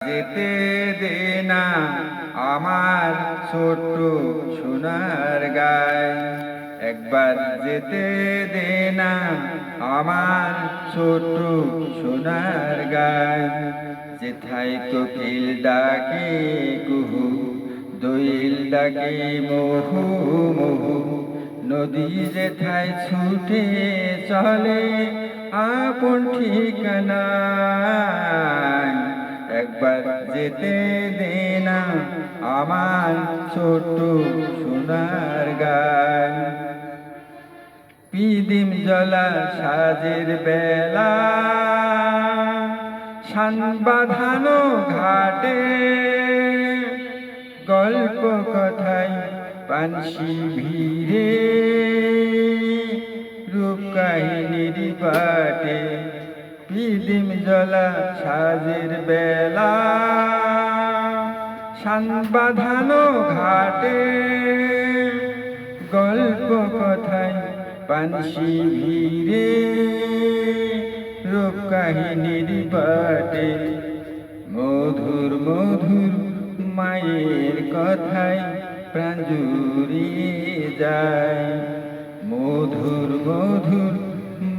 যেতে দে না আমার ছোট্ট সোনার গায়, একবার যেতে দে না আমার ছোট্ট সোনার গায়। যেথায় কোকিল ডাকে কুহু, দোয়েল ডাকে মহু মহু, নদী যেথায় ছুটে চলে আপন ঠিকানায়, একবার যেতে দে না আমার ছোট্ট সোনার গায়। পিদিম জ্বলা সাজের বেলা শান বাঁধানো ঘাটে, গল্প কথায় পানসি ভিড়ে রূপ কাহিনীর পাটে। পিদিম জ্বলা সাজের বেলা শান বাঁধানো ঘাটে, গল্প কথায় পানসি ভিড়ে রূপ কাহিনীর পাটে। মধুর মধুর মায়ের কথায় প্রাণ জুড়িয়ে যায়, মধুর মধুর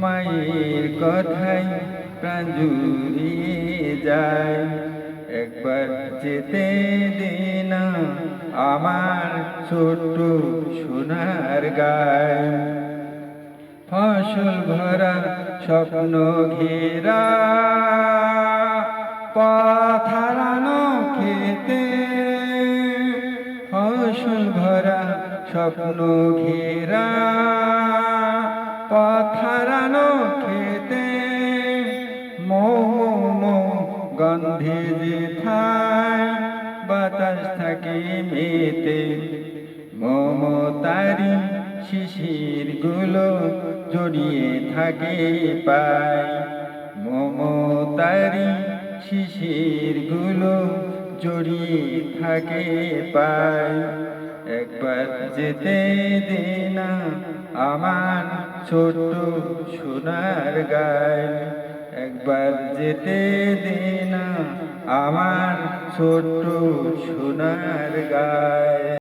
মায়ের কথায় প্রাণ জুড়িয়ে যায়। একবার যেতে দে না আমার ছোট্ট সোনার গায়। ফসল ভরা স্বপ্ন ঘেরা পথ হারানো খেতে, ফসল ভরা স্বপ্ন ঘেরা পথ হারানো খেতে। মৌ গন্ধে যেথায় বাতাস থাকে মেতে, মমতারি শিশির গুলো জড়িয়ে থাকে পায়, মমতারি শিশির গুলো জড়িয়ে থাকে পায়। একবার যেতে দে না আমার ছোট্ট সোনার গায়, একবার যেতে দে না আমার ছোট্ট সোনার গায়।